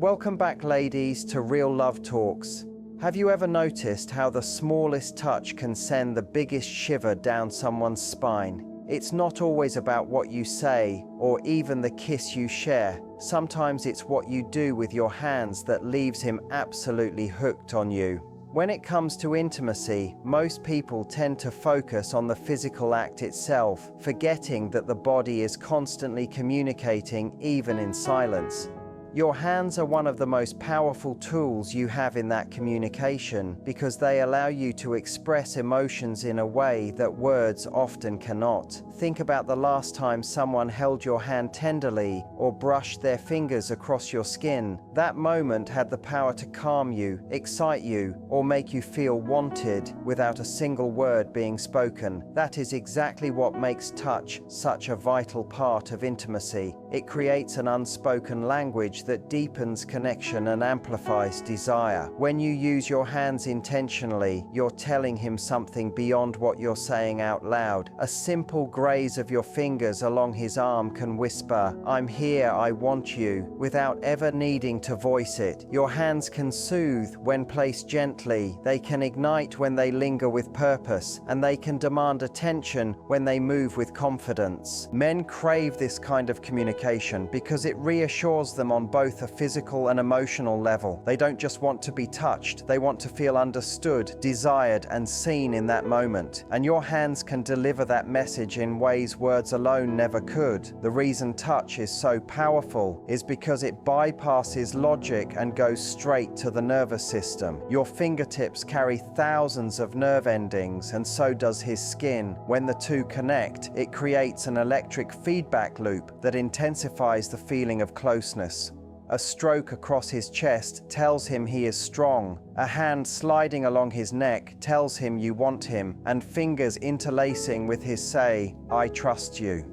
Welcome back, ladies, to Real Love Talks. Have you ever noticed how the smallest touch can send the biggest shiver down someone's spine? It's not always about what you say or even the kiss you share. Sometimes it's what you do with your hands that leaves him absolutely hooked on you. When it comes to intimacy, most people tend to focus on the physical act itself, forgetting that the body is constantly communicating even in silence. Your hands are one of the most powerful tools you have in that communication because they allow you to express emotions in a way that words often cannot. Think about the last time someone held your hand tenderly or brushed their fingers across your skin. That moment had the power to calm you, excite you, or make you feel wanted without a single word being spoken. That is exactly what makes touch such a vital part of intimacy. It creates an unspoken language that deepens connection and amplifies desire. When you use your hands intentionally, you're telling him something beyond what you're saying out loud. A simple graze of your fingers along his arm can whisper, "I'm here, I want you," without ever needing to voice it. Your hands can soothe when placed gently, they can ignite when they linger with purpose, and they can demand attention when they move with confidence. Men crave this kind of communication because it reassures them on both a physical and emotional level. They don't just want to be touched, they want to feel understood, desired, and seen in that moment. And your hands can deliver that message in ways words alone never could. The reason touch is so powerful is because it bypasses logic and goes straight to the nervous system. Your fingertips carry thousands of nerve endings, and so does his skin. When the two connect, it creates an electric feedback loop that intensifies the feeling of closeness. A stroke across his chest tells him he is strong. A hand sliding along his neck tells him you want him, and fingers interlacing with his say, "I trust you."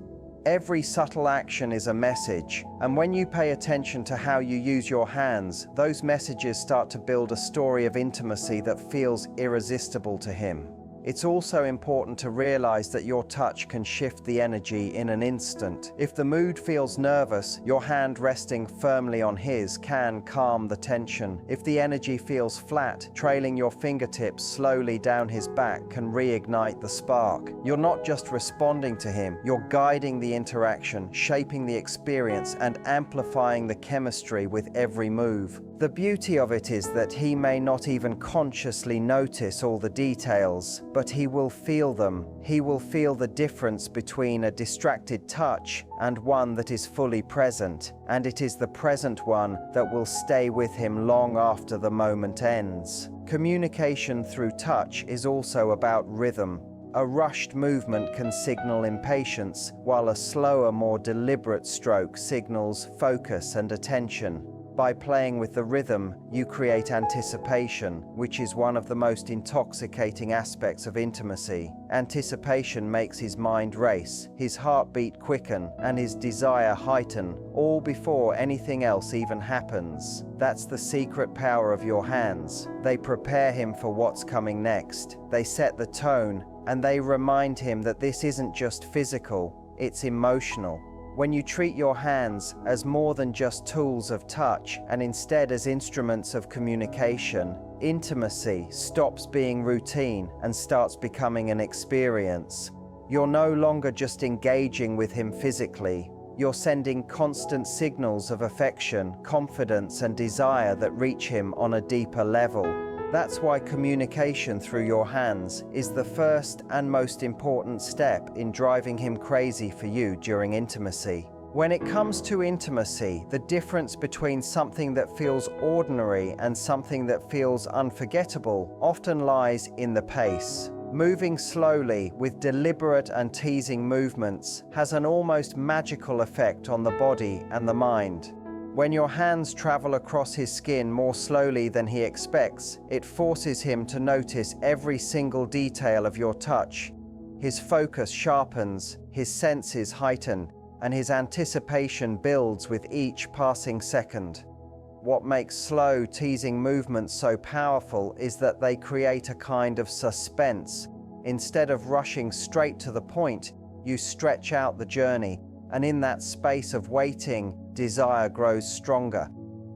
Every subtle action is a message, and when you pay attention to how you use your hands, those messages start to build a story of intimacy that feels irresistible to him. It's also important to realize that your touch can shift the energy in an instant. If the mood feels nervous, your hand resting firmly on his can calm the tension. If the energy feels flat, trailing your fingertips slowly down his back can reignite the spark. You're not just responding to him, you're guiding the interaction, shaping the experience, and amplifying the chemistry with every move. The beauty of it is that he may not even consciously notice all the details, but he will feel them. He will feel the difference between a distracted touch and one that is fully present, and it is the present one that will stay with him long after the moment ends. Communication through touch is also about rhythm. A rushed movement can signal impatience, while a slower, more deliberate stroke signals focus and attention. By playing with the rhythm, you create anticipation, which is one of the most intoxicating aspects of intimacy. Anticipation makes his mind race, his heartbeat quicken, and his desire heighten, all before anything else even happens. That's the secret power of your hands. They prepare him for what's coming next. They set the tone, and they remind him that this isn't just physical, it's emotional. When you treat your hands as more than just tools of touch and instead as instruments of communication, intimacy stops being routine and starts becoming an experience. You're no longer just engaging with him physically. You're sending constant signals of affection, confidence, and desire that reach him on a deeper level. That's why communication through your hands is the first and most important step in driving him crazy for you during intimacy. When it comes to intimacy, the difference between something that feels ordinary and something that feels unforgettable often lies in the pace. Moving slowly with deliberate and teasing movements has an almost magical effect on the body and the mind. When your hands travel across his skin more slowly than he expects, it forces him to notice every single detail of your touch. His focus sharpens, his senses heighten, and his anticipation builds with each passing second. What makes slow, teasing movements so powerful is that they create a kind of suspense. Instead of rushing straight to the point, you stretch out the journey, and in that space of waiting, desire grows stronger.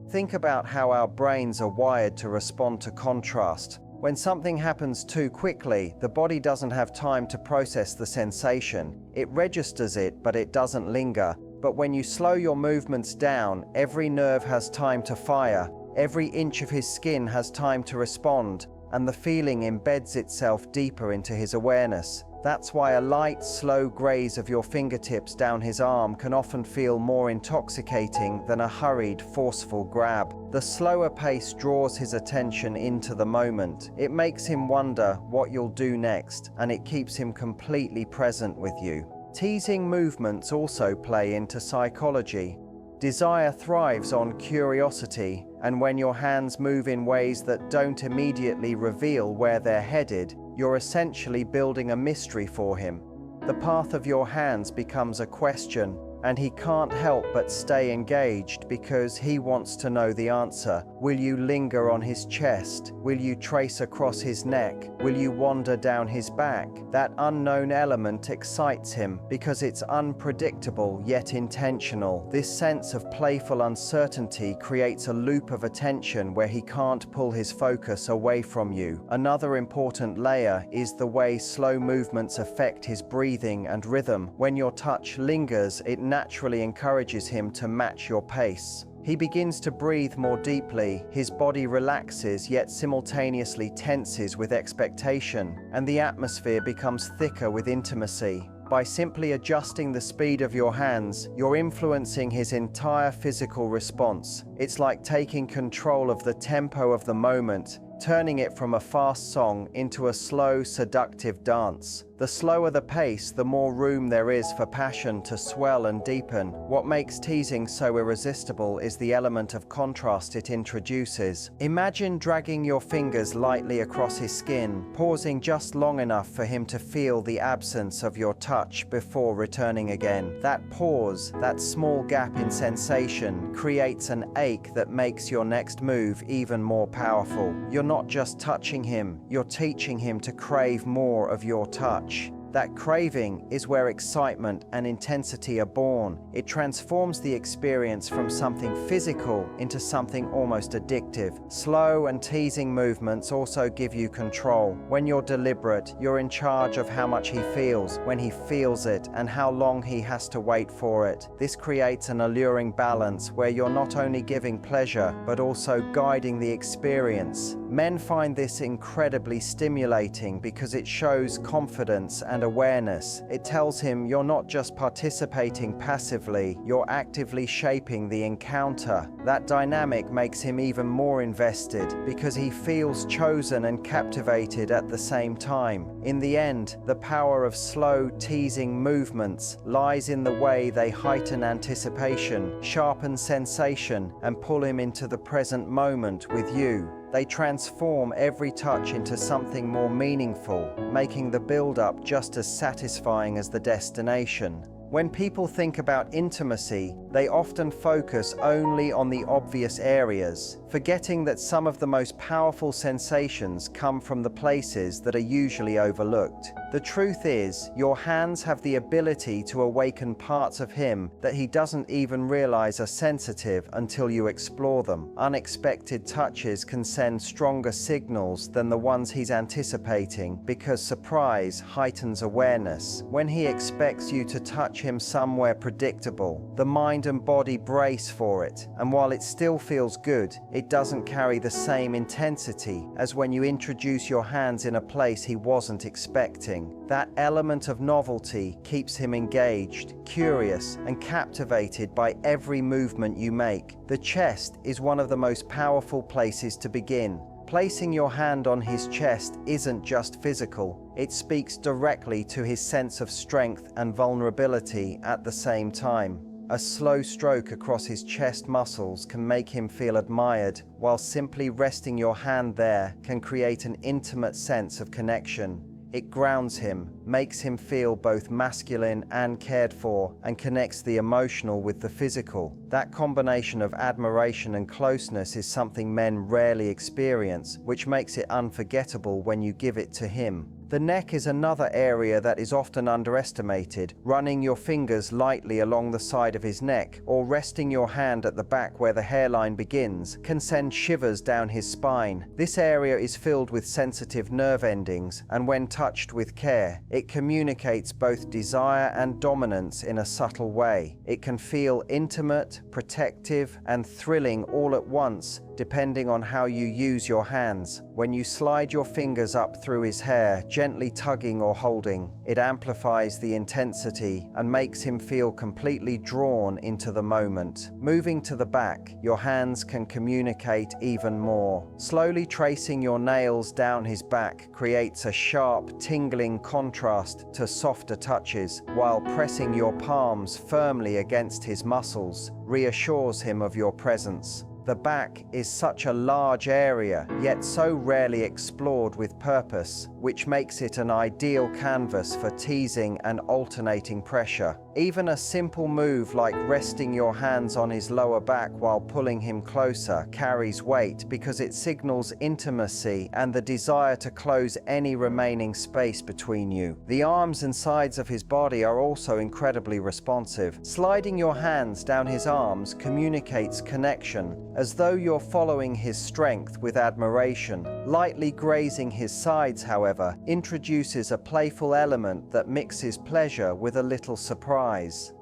Think about how our brains are wired to respond to contrast. When something happens too quickly, the body doesn't have time to process the sensation. It registers it, but it doesn't linger. But when you slow your movements down, every nerve has time to fire, every inch of his skin has time to respond, and the feeling embeds itself deeper into his awareness. That's why a light, slow graze of your fingertips down his arm can often feel more intoxicating than a hurried, forceful grab. The slower pace draws his attention into the moment. It makes him wonder what you'll do next, and it keeps him completely present with you. Teasing movements also play into psychology. Desire thrives on curiosity, and when your hands move in ways that don't immediately reveal where they're headed, you're essentially building a mystery for him. The path of your hands becomes a question, and he can't help but stay engaged because he wants to know the answer. Will you linger on his chest? Will you trace across his neck? Will you wander down his back? That unknown element excites him because it's unpredictable yet intentional. This sense of playful uncertainty creates a loop of attention where he can't pull his focus away from you. Another important layer is the way slow movements affect his breathing and rhythm. When your touch lingers, it naturally encourages him to match your pace. He begins to breathe more deeply, his body relaxes yet simultaneously tenses with expectation, and the atmosphere becomes thicker with intimacy. By simply adjusting the speed of your hands, you're influencing his entire physical response. It's like taking control of the tempo of the moment, turning it from a fast song into a slow, seductive dance. The slower the pace, the more room there is for passion to swell and deepen. What makes teasing so irresistible is the element of contrast it introduces. Imagine dragging your fingers lightly across his skin, pausing just long enough for him to feel the absence of your touch before returning again. That pause, that small gap in sensation, creates an ache that makes your next move even more powerful. You're not just touching him, you're teaching him to crave more of your touch. That craving is where excitement and intensity are born. It transforms the experience from something physical into something almost addictive. Slow and teasing movements also give you control. When you're deliberate, you're in charge of how much he feels, when he feels it, and how long he has to wait for it. This creates an alluring balance where you're not only giving pleasure, but also guiding the experience. Men find this incredibly stimulating because it shows confidence and awareness. It tells him you're not just participating passively, you're actively shaping the encounter. That dynamic makes him even more invested because he feels chosen and captivated at the same time. In the end, the power of slow, teasing movements lies in the way they heighten anticipation, sharpen sensation, and pull him into the present moment with you. They transform every touch into something more meaningful, making the build-up just as satisfying as the destination. When people think about intimacy, they often focus only on the obvious areas, forgetting that some of the most powerful sensations come from the places that are usually overlooked. The truth is, your hands have the ability to awaken parts of him that he doesn't even realize are sensitive until you explore them. Unexpected touches can send stronger signals than the ones he's anticipating because surprise heightens awareness. When he expects you to touch him somewhere predictable, the mind and body brace for it, and while it still feels good, it doesn't carry the same intensity as when you introduce your hands in a place he wasn't expecting. That element of novelty keeps him engaged, curious, and captivated by every movement you make. The chest is one of the most powerful places to begin. Placing your hand on his chest isn't just physical, it speaks directly to his sense of strength and vulnerability at the same time. A slow stroke across his chest muscles can make him feel admired, while simply resting your hand there can create an intimate sense of connection. It grounds him, makes him feel both masculine and cared for, and connects the emotional with the physical. That combination of admiration and closeness is something men rarely experience, which makes it unforgettable when you give it to him. The neck is another area that is often underestimated. Running your fingers lightly along the side of his neck or resting your hand at the back where the hairline begins can send shivers down his spine. This area is filled with sensitive nerve endings, and when touched with care, it communicates both desire and dominance in a subtle way. It can feel intimate, protective, and thrilling all at once, depending on how you use your hands. When you slide your fingers up through his hair, gently tugging or holding, it amplifies the intensity and makes him feel completely drawn into the moment. Moving to the back, your hands can communicate even more. Slowly tracing your nails down his back creates a sharp, tingling contrast to softer touches, while pressing your palms firmly against his muscles reassures him of your presence. The back is such a large area, yet so rarely explored with purpose, which makes it an ideal canvas for teasing and alternating pressure. Even a simple move like resting your hands on his lower back while pulling him closer carries weight because it signals intimacy and the desire to close any remaining space between you. The arms and sides of his body are also incredibly responsive. Sliding your hands down his arms communicates connection, as though you're following his strength with admiration. Lightly grazing his sides, however, introduces a playful element that mixes pleasure with a little surprise.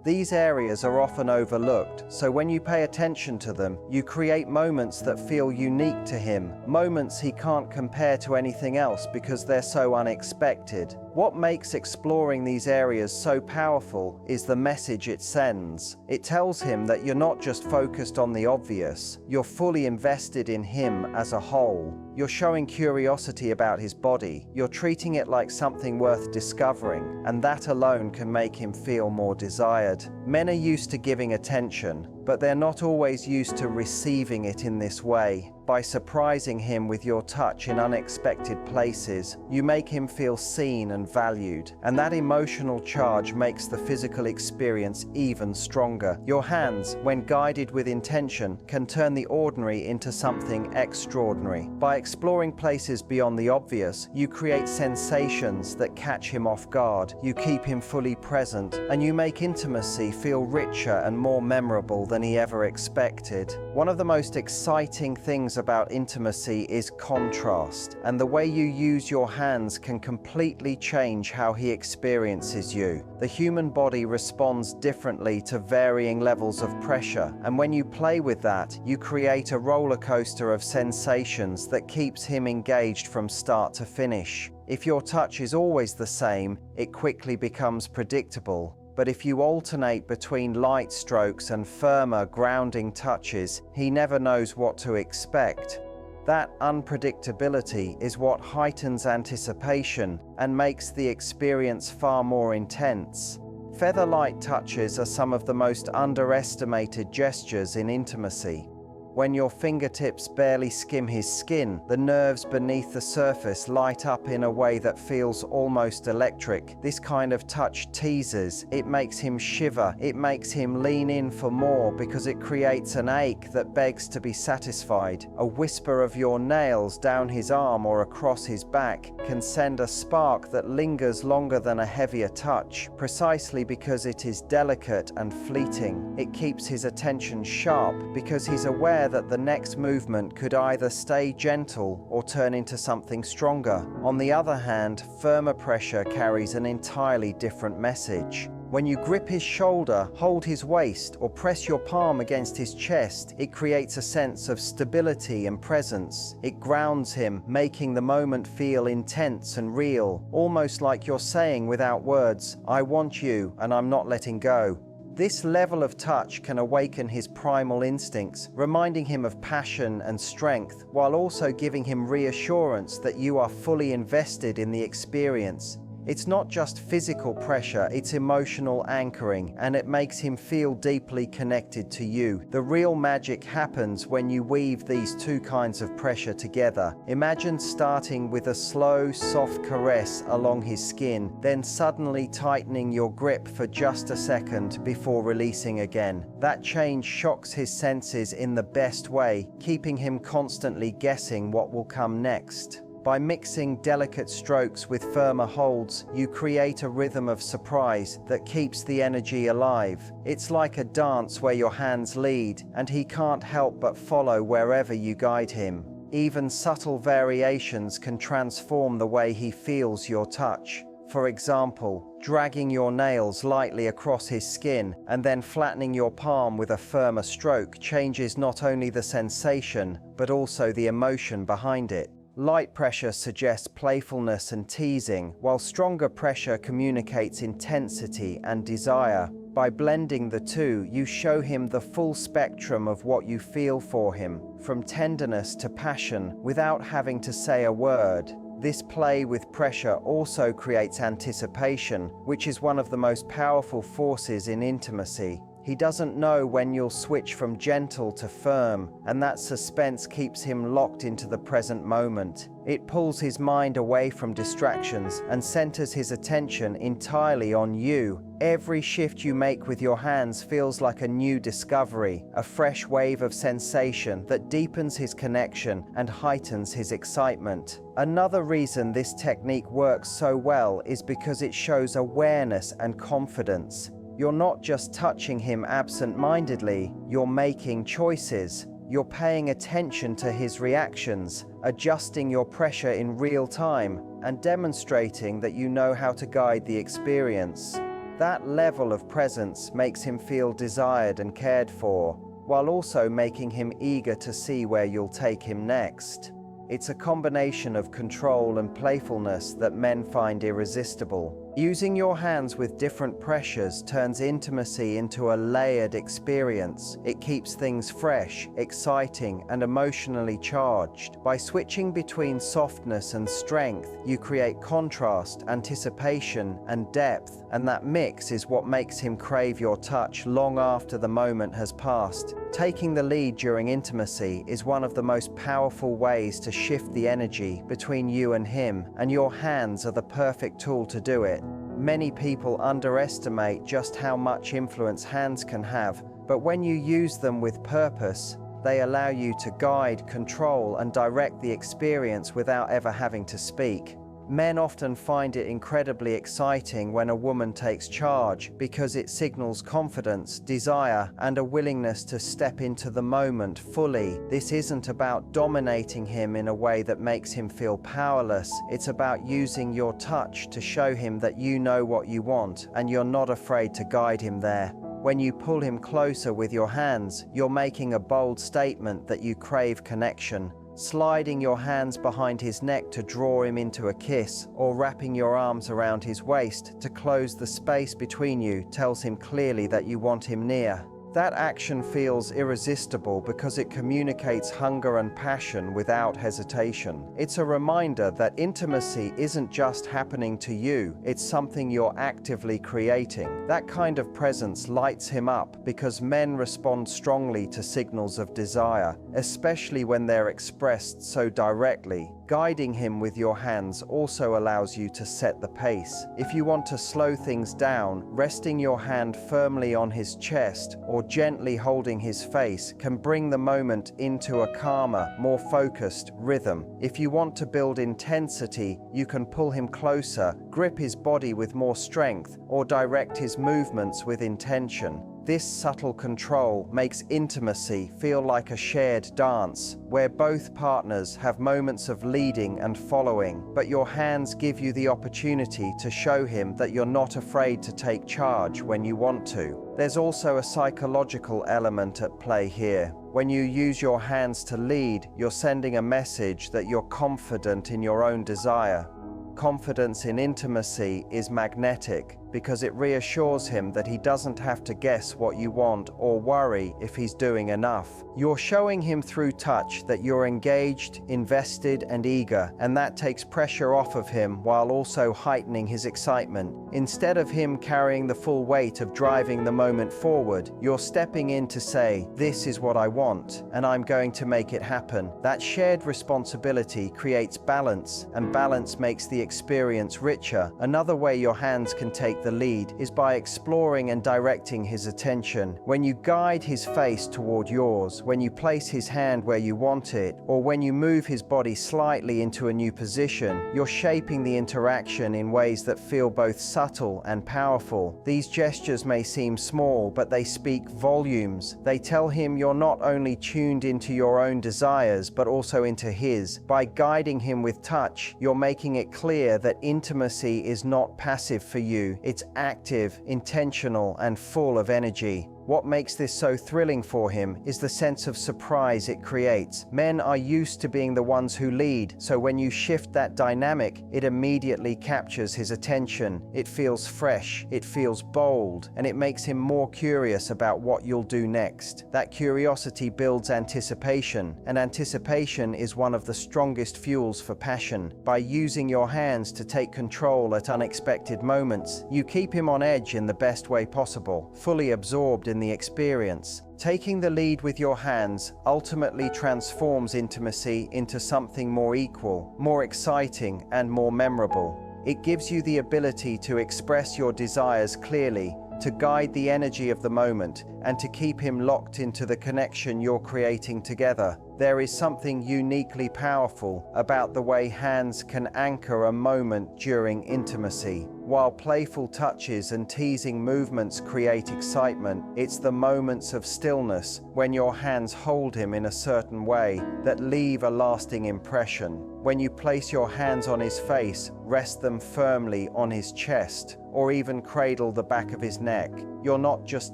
These areas are often overlooked, so when you pay attention to them, you create moments that feel unique to him, moments he can't compare to anything else because they're so unexpected. What makes exploring these areas so powerful is the message it sends. It tells him that you're not just focused on the obvious, you're fully invested in him as a whole. You're showing curiosity about his body, you're treating it like something worth discovering, and that alone can make him feel more desired. Men are used to giving attention, but they're not always used to receiving it in this way. By surprising him with your touch in unexpected places, you make him feel seen and valued, and that emotional charge makes the physical experience even stronger. Your hands, when guided with intention, can turn the ordinary into something extraordinary. By exploring places beyond the obvious, you create sensations that catch him off guard, you keep him fully present, and you make intimacy feel richer and more memorable than he ever expected. One of the most exciting things about intimacy is contrast, and the way you use your hands can completely change how he experiences you. The human body responds differently to varying levels of pressure, and when you play with that, you create a roller coaster of sensations that keeps him engaged from start to finish. If your touch is always the same, it quickly becomes predictable. But if you alternate between light strokes and firmer, grounding touches, he never knows what to expect. That unpredictability is what heightens anticipation and makes the experience far more intense. Feather-light touches are some of the most underestimated gestures in intimacy. When your fingertips barely skim his skin, the nerves beneath the surface light up in a way that feels almost electric. This kind of touch teases. It makes him shiver. It makes him lean in for more because it creates an ache that begs to be satisfied. A whisper of your nails down his arm or across his back can send a spark that lingers longer than a heavier touch, precisely because it is delicate and fleeting. It keeps his attention sharp because he's aware that the next movement could either stay gentle or turn into something stronger. On the other hand, firmer pressure carries an entirely different message. When you grip his shoulder, hold his waist, or press your palm against his chest, it creates a sense of stability and presence. It grounds him, making the moment feel intense and real, almost like you're saying without words, "I want you and I'm not letting go." This level of touch can awaken his primal instincts, reminding him of passion and strength, while also giving him reassurance that you are fully invested in the experience. It's not just physical pressure, it's emotional anchoring, and it makes him feel deeply connected to you. The real magic happens when you weave these two kinds of pressure together. Imagine starting with a slow, soft caress along his skin, then suddenly tightening your grip for just a second before releasing again. That change shocks his senses in the best way, keeping him constantly guessing what will come next. By mixing delicate strokes with firmer holds, you create a rhythm of surprise that keeps the energy alive. It's like a dance where your hands lead, and he can't help but follow wherever you guide him. Even subtle variations can transform the way he feels your touch. For example, dragging your nails lightly across his skin and then flattening your palm with a firmer stroke changes not only the sensation, but also the emotion behind it. Light pressure suggests playfulness and teasing, while stronger pressure communicates intensity and desire. By blending the two, you show him the full spectrum of what you feel for him, from tenderness to passion, without having to say a word. This play with pressure also creates anticipation, which is one of the most powerful forces in intimacy. He doesn't know when you'll switch from gentle to firm, and that suspense keeps him locked into the present moment. It pulls his mind away from distractions and centers his attention entirely on you. Every shift you make with your hands feels like a new discovery, a fresh wave of sensation that deepens his connection and heightens his excitement. Another reason this technique works so well is because it shows awareness and confidence. You're not just touching him absent-mindedly, you're making choices. You're paying attention to his reactions, adjusting your pressure in real time, and demonstrating that you know how to guide the experience. That level of presence makes him feel desired and cared for, while also making him eager to see where you'll take him next. It's a combination of control and playfulness that men find irresistible. Using your hands with different pressures turns intimacy into a layered experience. It keeps things fresh, exciting, and emotionally charged. By switching between softness and strength, you create contrast, anticipation, and depth, and that mix is what makes him crave your touch long after the moment has passed. Taking the lead during intimacy is one of the most powerful ways to shift the energy between you and him, and your hands are the perfect tool to do it. Many people underestimate just how much influence hands can have, but when you use them with purpose, they allow you to guide, control, and direct the experience without ever having to speak. Men often find it incredibly exciting when a woman takes charge because it signals confidence, desire, and a willingness to step into the moment fully. This isn't about dominating him in a way that makes him feel powerless. It's about using your touch to show him that you know what you want and you're not afraid to guide him there. When you pull him closer with your hands, you're making a bold statement that you crave connection. Sliding your hands behind his neck to draw him into a kiss, or wrapping your arms around his waist to close the space between you tells him clearly that you want him near. That action feels irresistible because it communicates hunger and passion without hesitation. It's a reminder that intimacy isn't just happening to you, it's something you're actively creating. That kind of presence lights him up because men respond strongly to signals of desire, especially when they're expressed so directly. Guiding him with your hands also allows you to set the pace. If you want to slow things down, resting your hand firmly on his chest or gently holding his face can bring the moment into a calmer, more focused rhythm. If you want to build intensity, you can pull him closer, grip his body with more strength, or direct his movements with intention. This subtle control makes intimacy feel like a shared dance, where both partners have moments of leading and following, but your hands give you the opportunity to show him that you're not afraid to take charge when you want to. There's also a psychological element at play here. When you use your hands to lead, you're sending a message that you're confident in your own desire. Confidence in intimacy is magnetic because it reassures him that he doesn't have to guess what you want or worry if he's doing enough. You're showing him through touch that you're engaged, invested, and eager, and that takes pressure off of him while also heightening his excitement. Instead of him carrying the full weight of driving the moment forward, you're stepping in to say, "This is what I want, and I'm going to make it happen." That shared responsibility creates balance, and balance makes the experience richer. Another way your hands can take the lead is by exploring and directing his attention. When you guide his face toward yours, when you place his hand where you want it, or when you move his body slightly into a new position, you're shaping the interaction in ways that feel both subtle and powerful. These gestures may seem small, but they speak volumes. They tell him you're not only tuned into your own desires, but also into his. By guiding him with touch, you're making it clear that intimacy is not passive for you. It's active, intentional, and full of energy. What makes this so thrilling for him is the sense of surprise it creates. Men are used to being the ones who lead, so when you shift that dynamic, it immediately captures his attention. It feels fresh, it feels bold, and it makes him more curious about what you'll do next. That curiosity builds anticipation, and anticipation is one of the strongest fuels for passion. By using your hands to take control at unexpected moments, you keep him on edge in the best way possible, fully absorbed in the experience. Taking the lead with your hands ultimately transforms intimacy into something more equal, more exciting, and more memorable. It gives you the ability to express your desires clearly, to guide the energy of the moment, and to keep him locked into the connection you're creating together. There is something uniquely powerful about the way hands can anchor a moment during intimacy. While playful touches and teasing movements create excitement, it's the moments of stillness, when your hands hold him in a certain way, that leave a lasting impression. When you place your hands on his face, rest them firmly on his chest, or even cradle the back of his neck, you're not just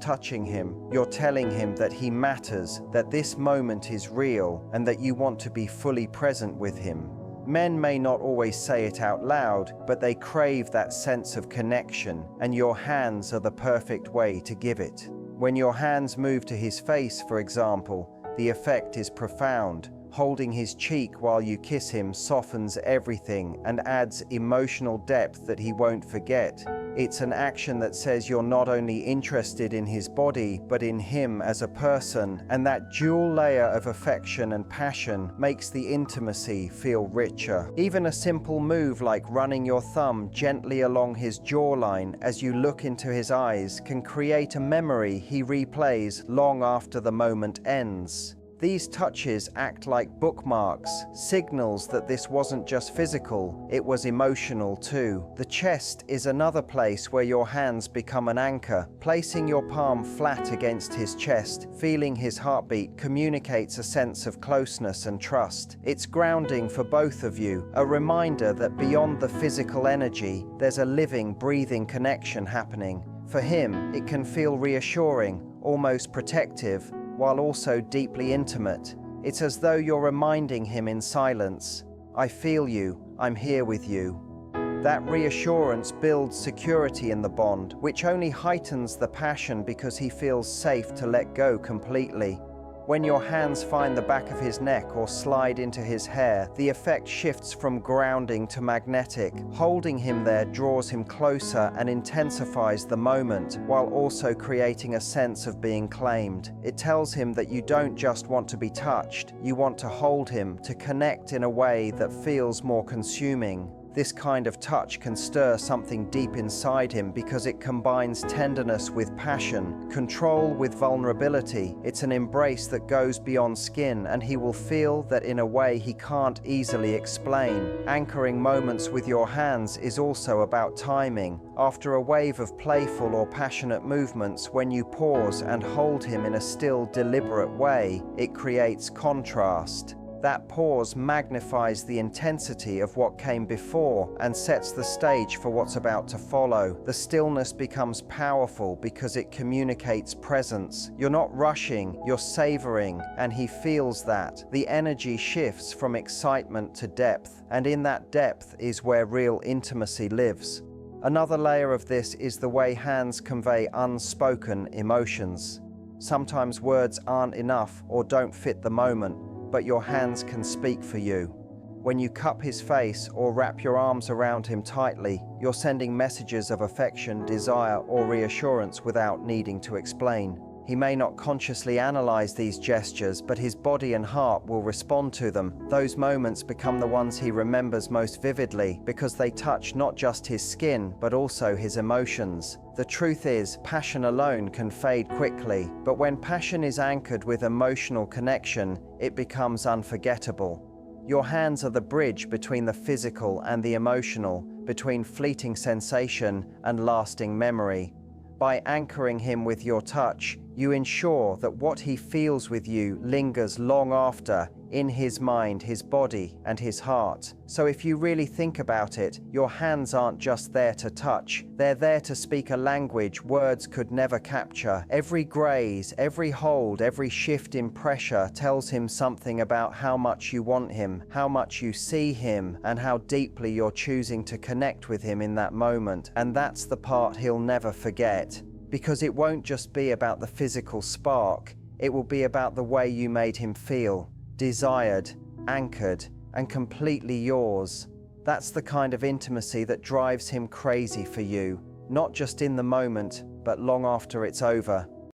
touching him, you're telling him that he matters, that this moment is real, and that you want to be fully present with him. Men may not always say it out loud, but they crave that sense of connection, and your hands are the perfect way to give it. When your hands move to his face, for example, the effect is profound. Holding his cheek while you kiss him softens everything and adds emotional depth that he won't forget. It's an action that says you're not only interested in his body, but in him as a person, and that dual layer of affection and passion makes the intimacy feel richer. Even a simple move like running your thumb gently along his jawline as you look into his eyes can create a memory he replays long after the moment ends. These touches act like bookmarks, signals that this wasn't just physical, it was emotional too. The chest is another place where your hands become an anchor. Placing your palm flat against his chest, feeling his heartbeat communicates a sense of closeness and trust. It's grounding for both of you, a reminder that beyond the physical energy, there's a living, breathing connection happening. For him, it can feel reassuring, almost protective, while also deeply intimate. It's as though you're reminding him in silence, "I feel you, I'm here with you." That reassurance builds security in the bond, which only heightens the passion because he feels safe to let go completely. When your hands find the back of his neck or slide into his hair, the effect shifts from grounding to magnetic. Holding him there draws him closer and intensifies the moment, while also creating a sense of being claimed. It tells him that you don't just want to be touched, you want to hold him, to connect in a way that feels more consuming. This kind of touch can stir something deep inside him because it combines tenderness with passion, control with vulnerability. It's an embrace that goes beyond skin, and he will feel that in a way he can't easily explain. Anchoring moments with your hands is also about timing. After a wave of playful or passionate movements, when you pause and hold him in a still, deliberate way, it creates contrast. That pause magnifies the intensity of what came before and sets the stage for what's about to follow. The stillness becomes powerful because it communicates presence. You're not rushing, you're savoring, and he feels that. The energy shifts from excitement to depth, and in that depth is where real intimacy lives. Another layer of this is the way hands convey unspoken emotions. Sometimes words aren't enough or don't fit the moment, but your hands can speak for you. When you cup his face or wrap your arms around him tightly, you're sending messages of affection, desire, or reassurance without needing to explain. He may not consciously analyze these gestures, but his body and heart will respond to them. Those moments become the ones he remembers most vividly because they touch not just his skin, but also his emotions. The truth is, passion alone can fade quickly, but when passion is anchored with emotional connection, it becomes unforgettable. Your hands are the bridge between the physical and the emotional, between fleeting sensation and lasting memory. By anchoring him with your touch, you ensure that what he feels with you lingers long after, in his mind, his body, and his heart. So if you really think about it, your hands aren't just there to touch, they're there to speak a language words could never capture. Every graze, every hold, every shift in pressure tells him something about how much you want him, how much you see him, and how deeply you're choosing to connect with him in that moment. And that's the part he'll never forget. Because it won't just be about the physical spark, it will be about the way you made him feel, desired, anchored, and completely yours. That's the kind of intimacy that drives him crazy for you, not just in the moment, but long after it's over.